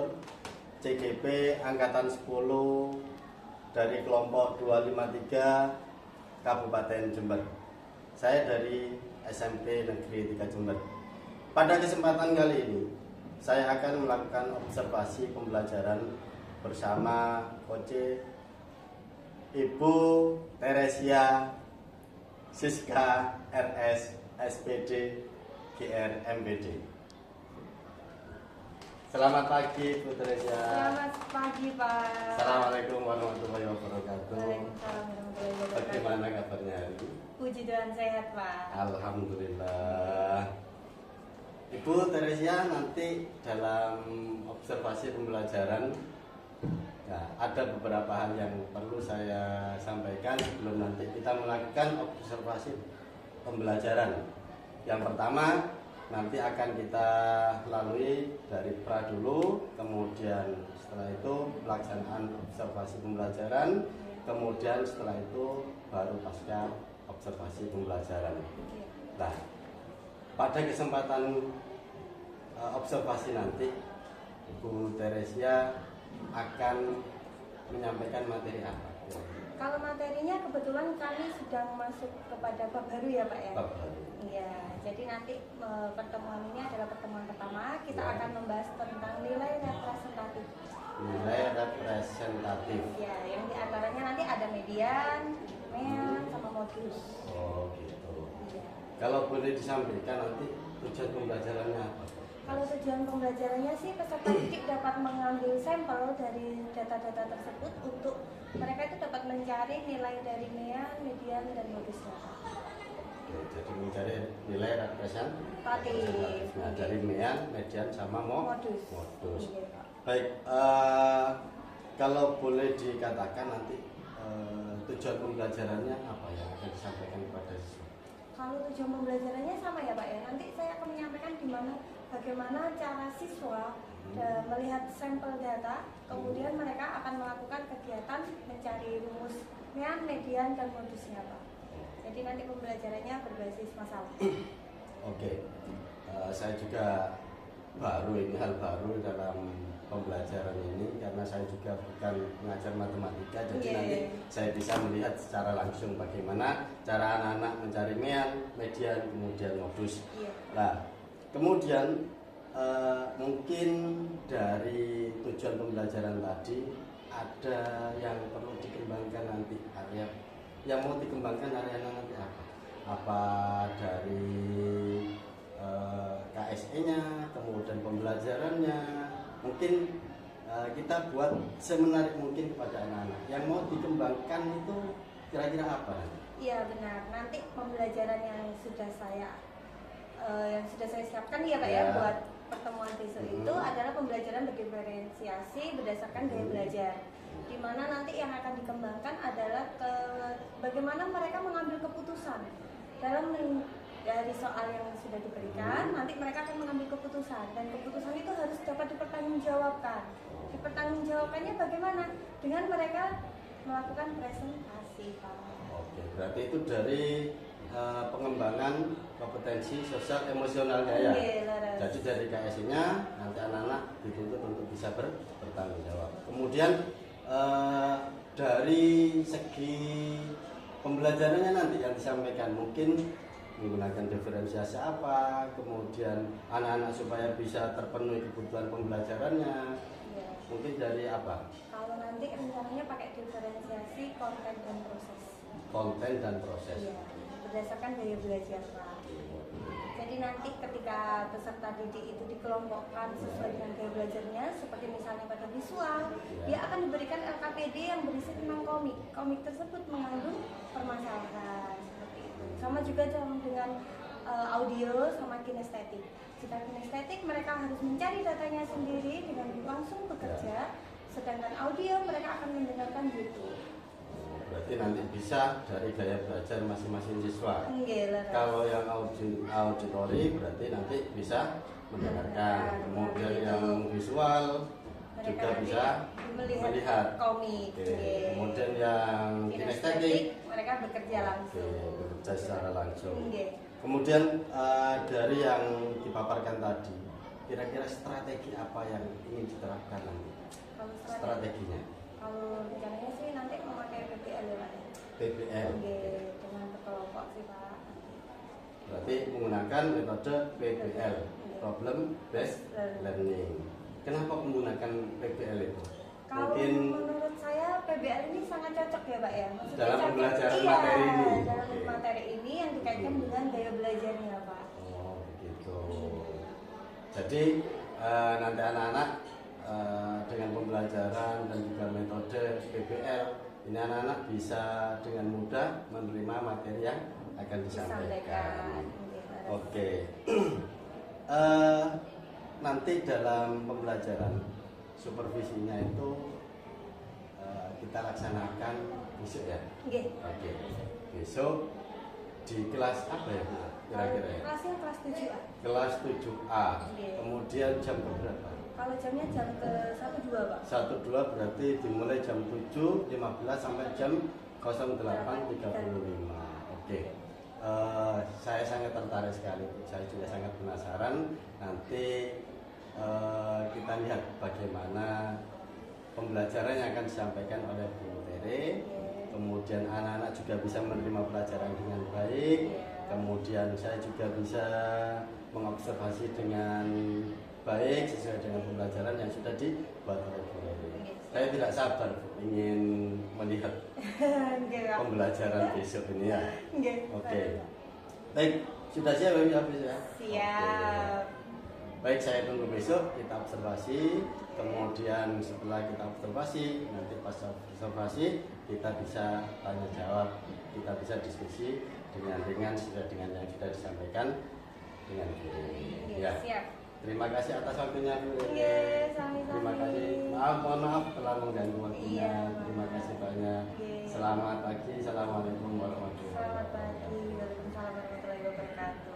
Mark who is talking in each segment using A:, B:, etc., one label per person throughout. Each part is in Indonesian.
A: Junior CGP Angkatan 10 dari kelompok 253 Kabupaten Jember. Saya dari SMP Negeri 3 Jember. Pada kesempatan kali ini, saya akan melakukan observasi pembelajaran bersama Koce Ibu Teresia Siska RS SPD GR MPD. Selamat pagi Bu Teresia.
B: Selamat pagi Pak.
A: Assalamualaikum warahmatullahi wabarakatuh.
B: Waalaikumsalam warahmatullahi wabarakatuh.
A: Bagaimana kabarnya hari ini?
B: Puji Tuhan sehat Pak.
A: Alhamdulillah. Ibu Teresia nanti dalam observasi pembelajaran, nah, ada beberapa hal yang perlu saya sampaikan sebelum nanti kita melakukan observasi pembelajaran. Yang pertama, nanti akan kita lalui dari pra dulu, kemudian setelah itu pelaksanaan observasi pembelajaran, kemudian setelah itu baru pasca observasi pembelajaran. Nah, pada kesempatan observasi nanti, Ibu Teresia akan menyampaikan materi apa?
B: Kalau materinya kebetulan kami sedang masuk kepada bab baru ya Pak ya.
A: Bab baru.
B: Iya, jadi nanti pertemuan ini adalah pertemuan pertama. Kita
A: Ya.
B: akan membahas tentang nilai representatif.
A: Nilai representatif.
B: Ya, yang diantaranya nanti ada median, sama modus.
A: Oh gitu.
B: Iya.
A: Kalau boleh disampaikan nanti tujuan pembelajarannya apa?
B: Kalau tujuan pembelajarannya sih peserta didik dapat mengambil sampel dari data-data tersebut untuk mereka itu dapat mencari nilai dari median, dan modusnya.
A: Oke, jadi mencari nilai representatif. Nah, dari median sama
B: Modus. Iya, Pak.
A: Baik, kalau boleh dikatakan nanti tujuan pembelajarannya apa yang akan disampaikan kepada siswa?
B: Kalau tujuan pembelajarannya sama ya Pak ya. Nanti saya akan menyampaikan bagaimana cara siswa melihat sampel data, kemudian mereka akan melakukan kegiatan mencari rumus median, dan modusnya Pak. Jadi nanti pembelajarannya berbasis masalah.
A: Oke, saya juga hal baru dalam pembelajaran ini karena saya juga bukan pengajar matematika, jadi nanti saya bisa melihat secara langsung bagaimana cara anak-anak mencari median, kemudian modus. Nah, kemudian mungkin dari tujuan pembelajaran tadi ada yang perlu dikembangkan nanti, area yang mau dikembangkan area nanti apa? Apa dari KSE-nya, kemudian pembelajarannya, mungkin kita buat semenarik mungkin kepada anak-anak. Yang mau dikembangkan itu kira-kira apa?
B: Iya benar. Nanti pembelajaran yang sudah saya siapkan ya Pak ya buat pertemuan besok itu adalah pembelajaran berdiferensiasi berdasarkan gaya belajar. Di mana nanti yang akan dikembangkan adalah bagaimana mereka mengambil keputusan dari soal yang sudah diberikan. Nanti mereka akan mengambil keputusan, dan keputusan itu harus dapat dipertanggungjawabkan. Dipertanggungjawabkannya bagaimana? Dengan mereka melakukan presentasi Pak.
A: Oke, berarti itu dari pengembangan kompetensi sosial emosionalnya ya. Jadi dari KSI-nya nanti anak-anak dituntut untuk bisa bertanggung jawab. Kemudian dari segi pembelajarannya nanti yang disampaikan mungkin menggunakan diferensiasi apa, kemudian anak-anak supaya bisa terpenuhi kebutuhan pembelajarannya. Mungkin dari apa?
B: Kalau nanti rencananya pakai diferensiasi konten dan proses.
A: Konten dan proses.
B: Iya, berdasarkan gaya belajar Pak. Jadi nanti ketika peserta didik itu dikelompokkan sesuai dengan gaya belajarnya, seperti misalnya pada visual, dia akan diberikan LKPD yang berisi tentang komik. Komik tersebut mengandung permasalahan seperti itu. Sama juga dengan audio sama kinestetik. Jika kinestetik mereka harus mencari datanya sendiri dengan langsung bekerja, sedangkan audio mereka akan mendengarkan YouTube.
A: Berarti nanti bisa dari gaya belajar masing-masing siswa. Kalau yang auditori berarti nanti bisa mendengarkan. Kemudian yang visual juga bisa melihat
B: komik.
A: Kemudian yang kinestetik
B: mereka bekerja langsung.
A: Bekerja secara langsung.
B: Okay.
A: Kemudian dari yang dipaparkan tadi, kira-kira strategi apa yang ingin diterapkan nanti?
B: Kalau
A: Strateginya?
B: Kalau rencananya sih nanti memakai PBL ya Pak.
A: PBL.
B: Oke, dengan berkelompok sih Pak.
A: Berarti menggunakan metode PBL, Problem Based Learning. Kenapa menggunakan PBL itu?
B: Kalau
A: Mungkin
B: menurut saya PBL ini sangat cocok ya Pak ya. Maksudnya
A: dalam
B: cocok,
A: pembelajaran
B: iya,
A: materi ini.
B: dalam
A: Oke.
B: materi ini yang dikaitkan dengan gaya belajarnya Pak.
A: Oh begitu. Jadi nanti anak-anak dengan pembelajaran dan juga metode PBL ini anak-anak bisa dengan mudah menerima materi yang akan disampaikan. Oke. Nanti dalam pembelajaran supervisinya itu kita laksanakan besok ya. Oke. Besok di kelas apa ya Bu? Kira-kira ya?
B: Kelasnya kelas 7A.
A: Kelas 7A. Kemudian jam berapa?
B: Kalau jamnya jam ke 1-2 Pak.
A: 1-2 berarti dimulai jam 7.15 sampai jam 08.35. Oke. Saya sangat tertarik sekali. Saya juga sangat penasaran. Nanti kita lihat bagaimana pembelajaran yang akan disampaikan oleh Bu Tere. Kemudian anak-anak juga bisa menerima pelajaran dengan baik. Kemudian saya juga bisa mengobservasi dengan baik sesuai dengan pembelajaran yang sudah dibuat oleh Bu Tere. Saya tidak sabar Bu, ingin melihat pembelajaran besok ini ya. Oke. Baik, sudah siap ya Bu ya?
B: Siap.
A: Baik, saya tunggu besok kita observasi. Kemudian setelah kita observasi, nanti pas observasi kita bisa tanya jawab, kita bisa diskusi dengan sesuai dengan yang sudah disampaikan dengan guru. Ya.
B: Siap.
A: Terima kasih atas waktunya Bu.
B: Sami-sami.
A: Terima kasih. Mohon maaf telah mengganggu waktunya.
B: Iya.
A: Terima kasih banyak. Selamat pagi. Assalamualaikum warahmatullahi
B: Selamat
A: wabarakatuh.
B: pagi. Waalaikumsalam warahmatullahi wabarakatuh.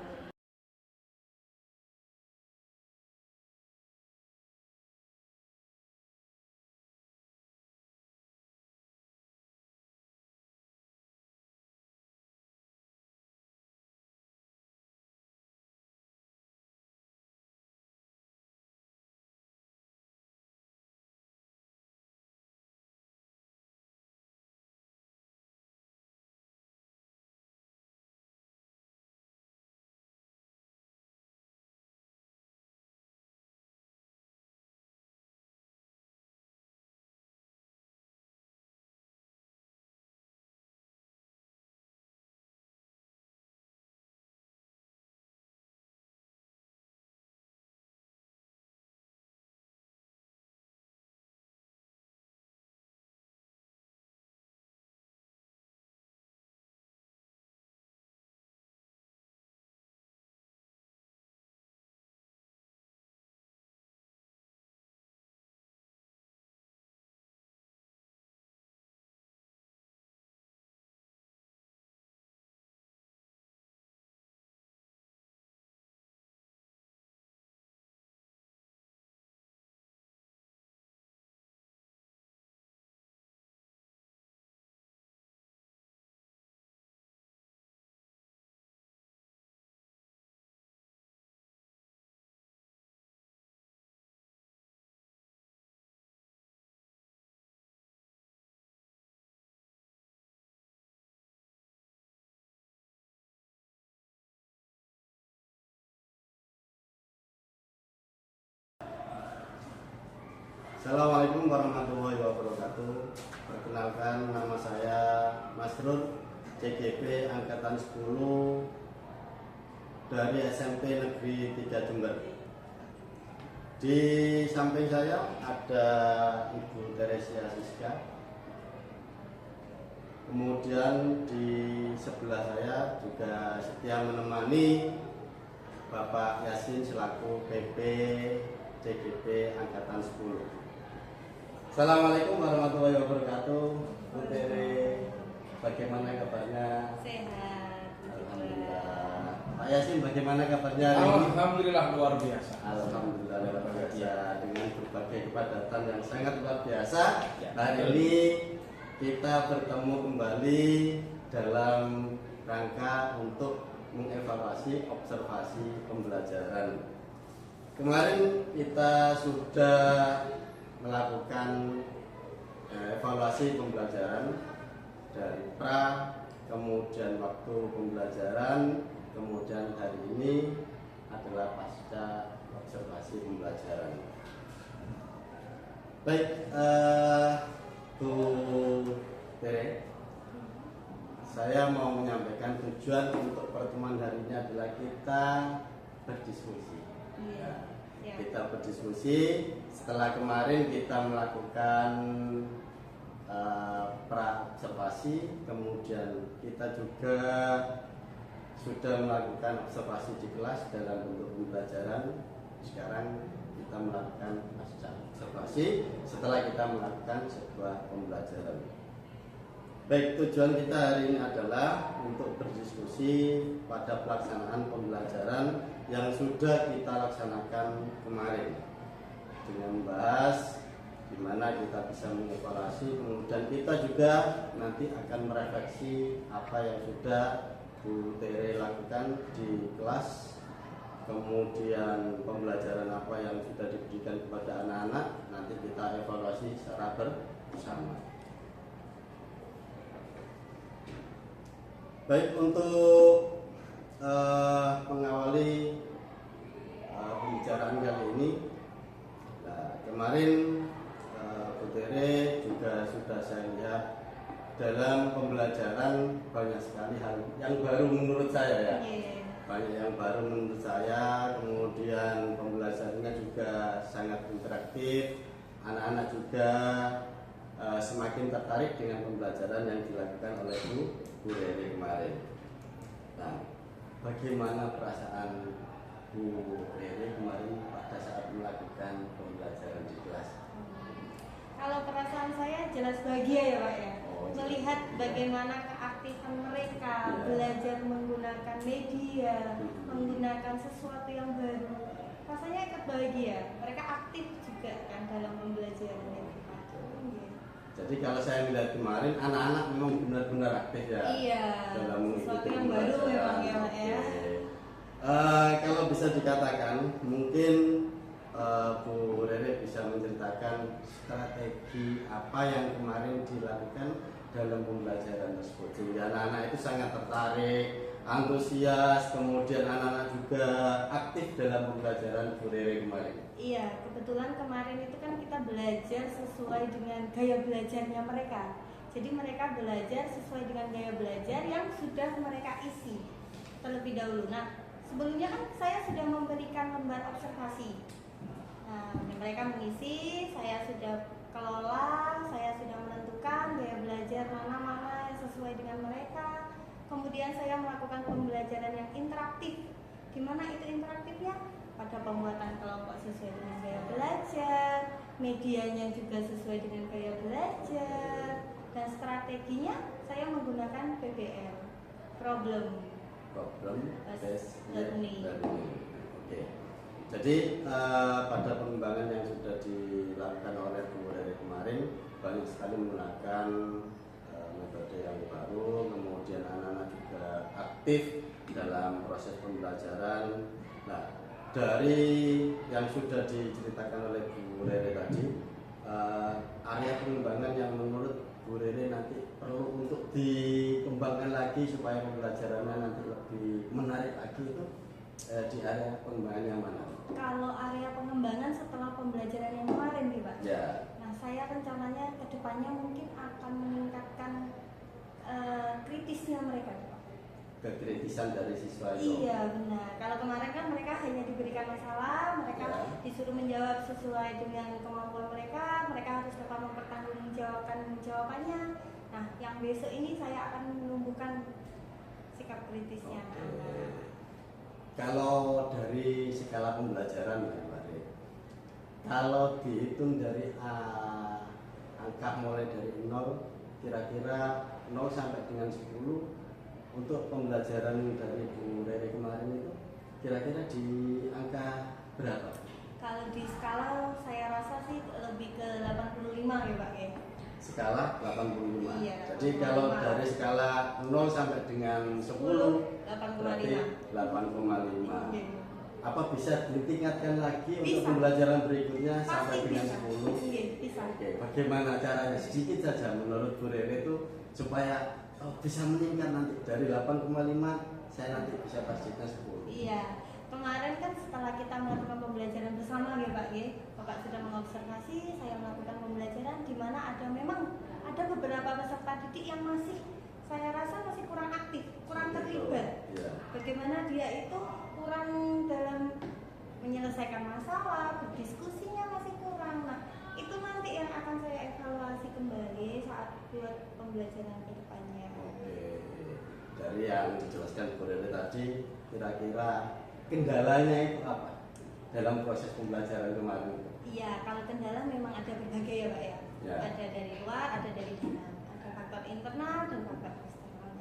A: Assalamualaikum warahmatullahi wabarakatuh. Perkenalkan, nama saya Mas Rud, CGP Angkatan 10 dari SMP Negeri 3 Jember. Di samping saya ada Ibu Teresia Siska. Kemudian di sebelah saya juga setia menemani Bapak Yasin selaku PP CGP Angkatan 10. Assalamualaikum warahmatullahi wabarakatuh. Bu Tere, bagaimana kabarnya?
B: Sehat.
A: Alhamdulillah. Pak Yasin, bagaimana kabarnya hari ini?
C: Alhamdulillah luar biasa.
A: Alhamdulillah luar biasa, dengan berbagai kepadatan yang sangat luar biasa.
C: Ya.
A: Hari ini kita bertemu kembali dalam rangka untuk mengevaluasi observasi pembelajaran. kemarin kita sudah melakukan evaluasi pembelajaran dari pra, kemudian waktu pembelajaran, kemudian hari ini adalah pasca observasi pembelajaran. Baik, Bu Tere, saya mau menyampaikan tujuan untuk pertemuan hari ini adalah kita berdiskusi. Kita berdiskusi setelah kemarin kita melakukan pra-observasi, kemudian kita juga sudah melakukan observasi di kelas dalam bentuk pembelajaran. Sekarang kita melakukan pasca observasi setelah kita melakukan sebuah pembelajaran. Baik, tujuan kita hari ini adalah untuk berdiskusi pada pelaksanaan pembelajaran yang sudah kita laksanakan kemarin, dengan membahas di mana kita bisa mengevaluasi, kemudian kita juga nanti akan merefleksi apa yang sudah Bu Tere lakukan di kelas, kemudian pembelajaran apa yang sudah diberikan kepada anak-anak, nanti kita evaluasi secara bersama. Baik, untuk mengawali pembicaraan kali ini, kemarin Bu Tere juga sudah saya lihat dalam pembelajaran banyak sekali hal yang baru menurut saya ya. Banyak yang baru menurut saya, kemudian pembelajarannya juga sangat interaktif, anak-anak juga semakin tertarik dengan pembelajaran yang dilakukan oleh Bu Rere kemarin. Nah, bagaimana perasaan Bu Rere kemarin pada saat melakukan pembelajaran di kelas?
B: Kalau perasaan saya jelas bahagia ya Pak ya.
A: Oh,
B: melihat bagaimana keaktifan mereka belajar menggunakan media, menggunakan sesuatu yang baru. Rasanya ikut bahagia. Mereka aktif juga kan dalam pembelajaran itu.
A: Jadi kalau saya melihat kemarin anak-anak memang benar-benar aktif ya.
B: Iya.
A: Dalam
B: sesuatu yang baru memang ya Pak ya.
A: Kalau bisa dikatakan mungkin Bu Rere bisa menceritakan strategi apa yang kemarin dilakukan dalam pembelajaran tersebut sehingga anak-anak itu sangat tertarik, antusias, kemudian anak-anak juga aktif dalam pembelajaran Bu Rere kemarin.
B: Iya, kebetulan kemarin itu kan kita belajar sesuai dengan gaya belajarnya mereka. Jadi mereka belajar sesuai dengan gaya belajar yang sudah mereka isi terlebih dahulu. Nah, sebelumnya kan saya sudah memberikan lembar observasi. Nah, mereka mengisi, saya sudah kelola, saya sudah menentukan gaya belajar mana-mana sesuai dengan mereka. Kemudian saya melakukan pembelajaran yang interaktif. Di mana itu interaktifnya? Pada pembuatan kelompok sesuai dengan gaya belajar, medianya juga sesuai dengan gaya belajar, dan strateginya saya menggunakan PBL, problem based learning.
A: Oke. Jadi pada pengembangan yang sudah dilakukan oleh Bu Rere kemarin banyak sekali menggunakan metode yang baru, kemudian anak-anak juga aktif dalam proses pembelajaran. Nah, dari yang sudah diceritakan oleh Bu Rere tadi, area pengembangan yang menurut Bu Rere nanti perlu untuk dikembangkan lagi supaya pembelajarannya nanti lebih menarik lagi itu di area pengembangan yang mana?
B: Kalau area pengembangan setelah pembelajaran yang kemarin nih Pak.
A: Ya.
B: Nah, saya rencananya ke depannya mungkin akan meningkatkan kritisnya mereka Pak.
A: Kekritisan dari siswa itu.
B: Iya benar. Kalau kemarin kan mereka hanya diberikan masalah, mereka disuruh menjawab sesuai dengan kemampuan mereka, mereka harus dapat mempertanggungjawabkan jawabannya. Nah, yang besok ini saya akan menumbuhkan sikap kritisnya.
A: Kalau dari skala pembelajaran ya Mbak Re, kalau dihitung dari angka mulai dari 0, kira-kira 0 sampai dengan 10 untuk pembelajaran dari Bu Rere kemarin itu kira-kira di angka berapa?
B: Kalau di skala saya rasa sih lebih ke 85 ya Pak ya.
A: Skala 85.
B: Iya,
A: Jadi kalau dari skala 0 sampai dengan 10 berarti 8,5. apa bisa ditingkatkan lagi
B: Bisa.
A: untuk pembelajaran berikutnya
B: Pasti
A: sampai dengan
B: bisa.
A: 10?
B: Iya, bisa.
A: Oke, bagaimana caranya sedikit saja menurut Bu Rere itu supaya bisa meningkat nanti dari 8,5 saya nanti bisa targetnya 10.
B: Iya, kemarin kan setelah kita melakukan pembelajaran bersama ya Pak ya, Bapak sudah mengobservasi, saya melakukan pembelajaran di mana memang ada beberapa peserta didik yang masih saya rasa masih kurang aktif, kurang terlibat.
A: Iya.
B: Bagaimana dia itu kurang dalam menyelesaikan masalah, berdiskusinya masih kurang. Nah, itu nanti yang akan saya evaluasi kembali saat buat pembelajaran ke depannya.
A: Oke, dari yang dijelaskan Bu Rere tadi, kira-kira kendalanya itu apa dalam proses pembelajaran kemarin?
B: Iya, kalau kendala memang ada berbagai ya Pak ya.
A: Ya.
B: Ada dari luar, ada dari dalam. Ada faktor internal dan faktor eksternal.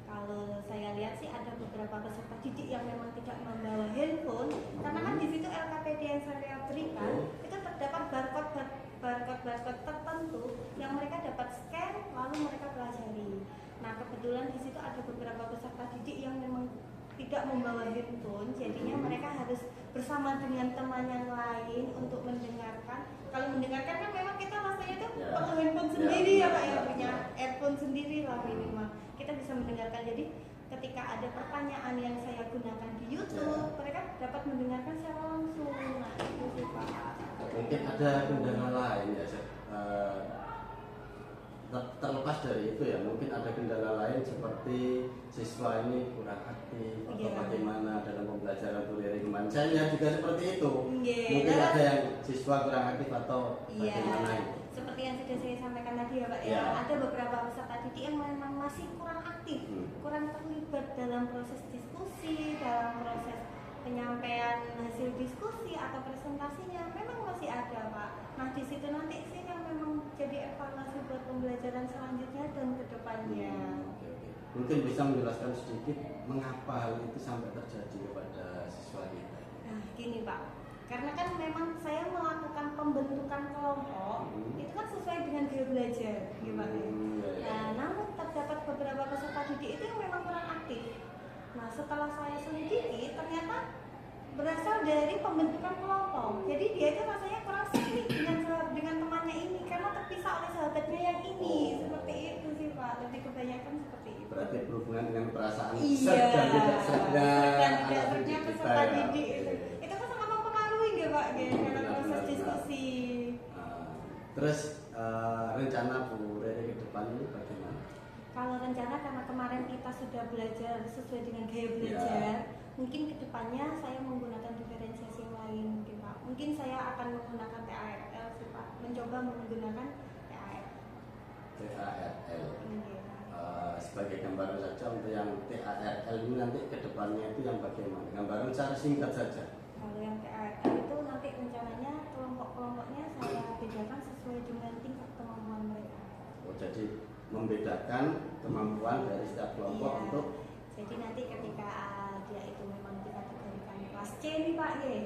B: Kalau saya lihat sih ada beberapa peserta didik yang memang tidak membawa handphone, karena kan di situ LKPD yang saya berikan itu terdapat barcode tertentu yang mereka dapat scan lalu mereka pelajari. Nah kebetulan di situ ada beberapa peserta didik yang memang tidak membawa handphone, jadinya mereka harus bersama dengan teman yang lain untuk mendengarkan. Kalau mendengarkan kan memang kita rasanya itu perlu handphone sendiri ya Pak ya, punya earphone sendiri lah minimal. Kita bisa mendengarkan. Jadi ketika ada pertanyaan yang saya gunakan di YouTube, mereka dapat mendengarkan secara langsung. Nah itu sih Pak.
A: Mungkin ada kendala lain ya, terlepas dari itu ya, mungkin ada kendala lain seperti siswa ini kurang aktif atau bagaimana dalam pembelajaran Bu Rere kemarin. Saya lihat juga seperti itu. Mungkin ada yang siswa kurang aktif atau bagaimana itu.
B: Seperti yang sudah saya sampaikan tadi ya Pak ya, ada beberapa peserta didik yang memang masih kurang aktif, kurang terlibat dalam proses diskusi, dalam proses penyampaian hasil diskusi atau presentasinya, memang masih ada Pak. Nah di situ nanti sih yang memang jadi evaluasi buat pembelajaran selanjutnya dan kedepannya.
A: Mungkin bisa menjelaskan sedikit mengapa hal itu sampai terjadi kepada siswa kita.
B: Nah gini Pak, karena kan memang saya melakukan pembentukan kelompok itu kan sesuai dengan gaya belajar, gimana? Nah namun terdapat beberapa peserta didik itu yang memang kurang aktif. Nah setelah saya selidiki ternyata berasal dari pembentukan kelompok. Jadi dia itu rasanya kurang sering dengan temannya ini karena terpisah oleh sahabatnya yang ini. Seperti itu sih Pak. Lebih kebanyakan seperti itu.
A: Berarti berhubungan dengan perasaan
B: iya.
A: dan tidak seraknya
B: peserta didik itu kan sangat mempengaruhi nggak Pak dalam proses diskusi.
A: Terus rencana Bu Rere ke depan ini bagaimana?
B: Kalau rencana karena kemarin kita sudah belajar sesuai dengan gaya belajar, mungkin kedepannya saya menggunakan diferensiasi yang lain mungkin Pak. Mungkin saya akan menggunakan TARL sih Pak, mencoba menggunakan TARL.
A: Sebagai gambaran saja untuk yang TARL ini nanti kedepannya itu yang bagaimana? Gambaran secara singkat saja.
B: Kalau yang TARL itu nanti rencananya kelompok-kelompoknya saya bedakan sesuai dengan tingkat kemampuan mereka.
A: Oh, jadi membedakan kemampuan dari setiap kelompok untuk.
B: Jadi nanti ketika dia itu memang dikategorikan kelas C nih Pak ya,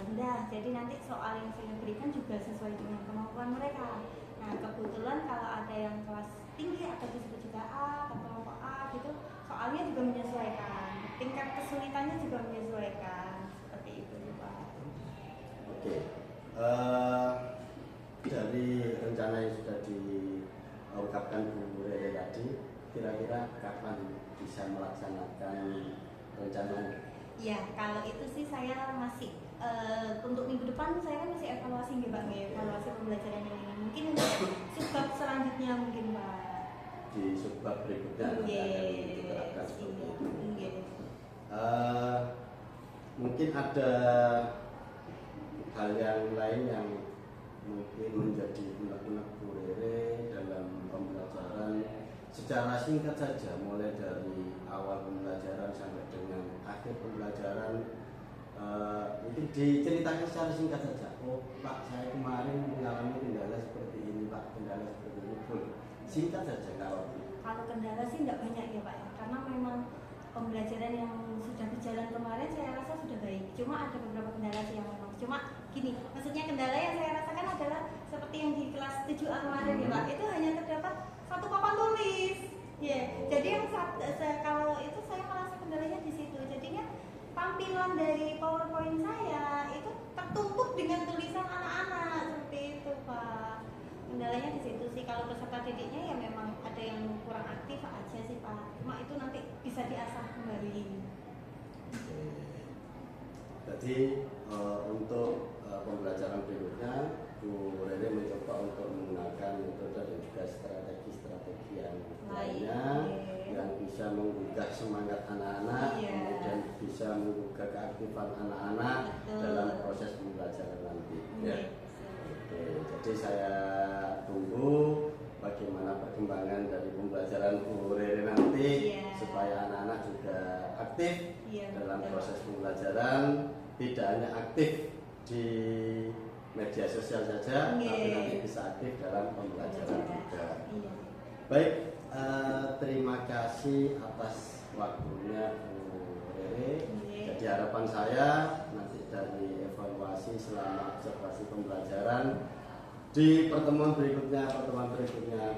B: rendah. Jadi nanti soal yang saya berikan juga sesuai dengan kemampuan mereka. Nah kebetulan kalau ada yang kelas tinggi atau disebut juga A atau kelompok A gitu, soalnya juga menyesuaikan, tingkat kesulitannya juga menyesuaikan, seperti itu Pak.
A: Oke. Dari rencana yang sudah diungkapkan Bu Rere tadi, kira-kira kapan bisa melaksanakan rencana?
B: Ya, kalau itu sih saya masih untuk minggu depan saya kan masih evaluasi nih Pak, evaluasi pembelajaran yang ini. Mungkin untuk subbab selanjutnya mungkin Pak.
A: Di subbab berikutnya akan diterapkan seperti itu. Mungkin ada hal yang lain yang mungkin menjadi unek-unek Bu Rere dalam pembelajaran secara singkat saja, mulai dari awal pembelajaran sampai dengan akhir pembelajaran. Mungkin diceritakan secara singkat saja. Oh Pak, saya kemarin mengalami kendala seperti ini Pak, kendala seperti ini pun singkat saja. Kalau
B: kendala sih tidak banyak ya Pak ya, karena memang pembelajaran yang sudah berjalan kemarin saya rasa sudah baik. Cuma ada beberapa kendala sih yang memang cuma gini, maksudnya kendala yang saya rasakan adalah seperti yang di kelas 7A kemarin ya Pak, itu hanya terdapat satu papan tulis. Jadi yang kalau itu saya merasa kendalanya di situ. Jadinya tampilan dari PowerPoint saya itu tertumpuk dengan tulisan anak-anak seperti itu Pak. Kendalanya di situ sih. Kalau peserta didiknya ya memang ada yang kurang aktif aja sih Pak. Cuma itu nanti bisa diasah kembali.
A: Oke. Jadi untuk pembelajaran berikutnya Bu Rere mencoba untuk menggunakan metode dan juga strategi yang lainnya yang bisa menggugah semangat anak-anak, kemudian bisa menggugah keaktifan anak-anak dalam proses pembelajaran nanti. Ya. Oke, jadi saya tunggu bagaimana perkembangan dari pembelajaran Bu Rere nanti supaya anak-anak juga aktif dalam proses pembelajaran, tidak hanya aktif di media sosial saja, tapi nanti bisa aktif dalam pembelajaran juga. Baik, terima kasih atas waktunya Bu Rere. Jadi harapan saya nanti dari evaluasi selama observasi pembelajaran di pertemuan berikutnya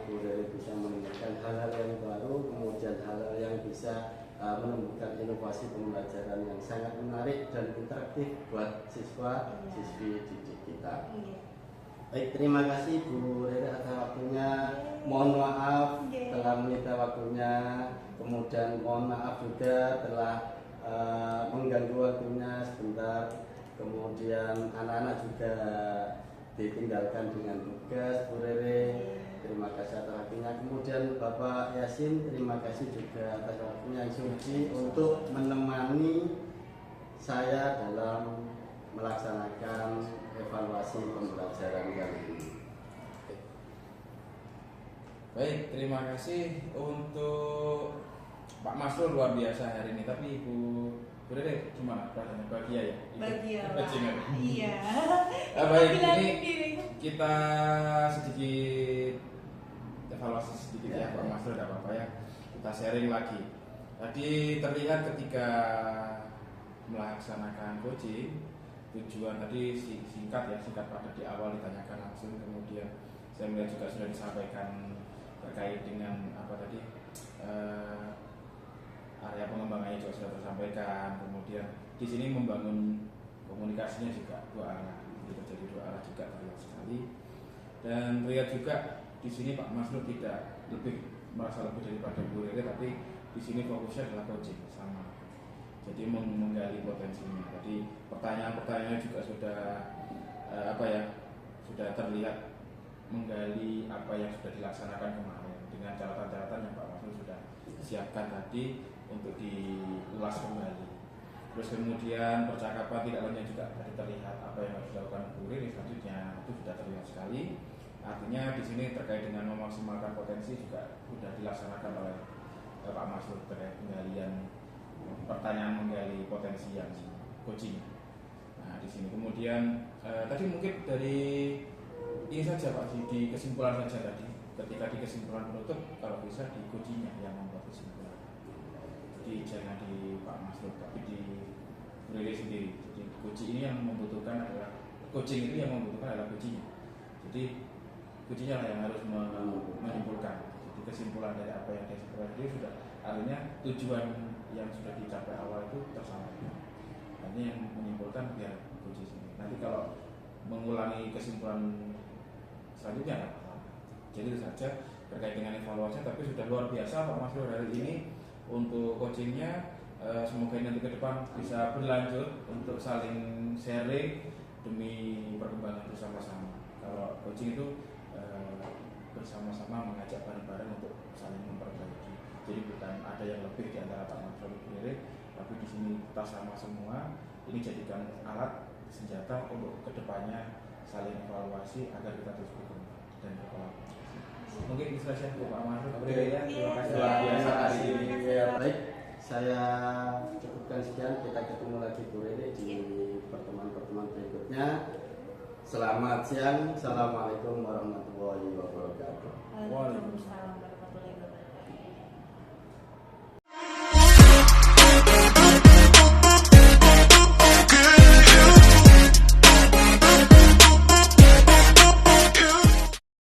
A: Bu Rere bisa menemukan hal-hal yang baru, kemudian hal-hal yang bisa menemukan inovasi pembelajaran yang sangat menarik dan interaktif buat siswa siswi didik kita. Baik, terima kasih Bu Rere atas waktunya. Mohon maaf telah menyita waktunya, kemudian mohon maaf juga telah mengganggu waktunya sebentar. Kemudian anak-anak juga ditinggalkan dengan tugas Bu Rere. Terima kasih atas waktunya. Kemudian Bapak Yasin, terima kasih juga atas waktunya yang suci untuk menemani saya dalam melaksanakan evaluasi pembelajaran kali ini.
C: Baik, terima kasih untuk Pak Masrul luar biasa hari ini. Tapi Bu Rere gimana? Bahagia ya?
B: Bahagia. Iya.
C: Baik, ini kita sedikit evaluasi sedikit ya Pak Masrul, tidak apa-apa ya. Kita sharing lagi. Tadi terlihat ketika melaksanakan coaching, tujuan tadi singkat pada di awal ditanyakan langsung, kemudian saya melihat juga sudah disampaikan terkait dengan apa tadi area pengembangannya juga sudah tersampaikan. Kemudian di sini membangun komunikasinya juga dua arah, jadi terjadi dua arah juga terlihat sekali. Dan terlihat juga di sini Pak Masrul tidak merasa lebih daripada Bu Rere, tapi di sini fokusnya adalah coaching sama. Jadi menggali potensinya. Jadi pertanyaan-pertanyaannya juga sudah sudah terlihat menggali apa yang sudah dilaksanakan kemarin dengan catatan-catatan yang Pak Masrul sudah siapkan tadi untuk diulas kembali. Terus kemudian percakapan tidak lainnya juga tadi terlihat apa yang harus dilakukan Bu Rere selanjutnya itu sudah terlihat sekali. Artinya di sini terkait dengan memaksimalkan potensi juga sudah dilaksanakan oleh Pak Masrul terkait penggalian pertanyaan menggali potensi yang coaching. Nah di sini kemudian tadi mungkin dari ini saja Pak di kesimpulan saja tadi. Ketika di kesimpulan penutup kalau bisa di coachingnya yang membuat kesimpulan. Jadi jangan di Pak Masrul tapi di Rere sendiri. Jadi coaching ini yang membutuhkan adalah coaching itu yang membutuhkan adalah coachingnya. Jadi coachingnya yang harus menyimpulkan. Jadi kesimpulan dari apa yang dia dia sudah artinya tujuan yang sudah dicapai awal itu tersampaikan. Ini yang menyimpulkan biar coaching sendiri. Nanti kalau mengulangi kesimpulan selanjutnya nggak apa-apa. Jadi itu saja terkait dengan evaluasi, tapi sudah luar biasa Pak Masrul hari ini untuk coachingnya. Semoga nanti ke depan bisa berlanjut untuk saling sharing demi perkembangan bersama-sama. Kalau coaching itu bersama-sama mengajak bareng-bareng untuk saling memperbaiki. Jadi bukan ada yang lebih di antara Pak Masrul dan Bu Rere, tapi di sini kita sama semua. Ini jadikan alat senjata untuk kedepannya saling evaluasi agar kita terus berkembang dan berkolaborasi. Mungkin itu saja untuk Pak Masrul. Terima kasih luar biasa hari ini.
A: Baik, saya cukupkan sekian. Kita ketemu lagi Bu Rere di pertemuan-pertemuan berikutnya. Selamat siang. Assalamualaikum warahmatullahi wabarakatuh.
B: Waalaikumsalam.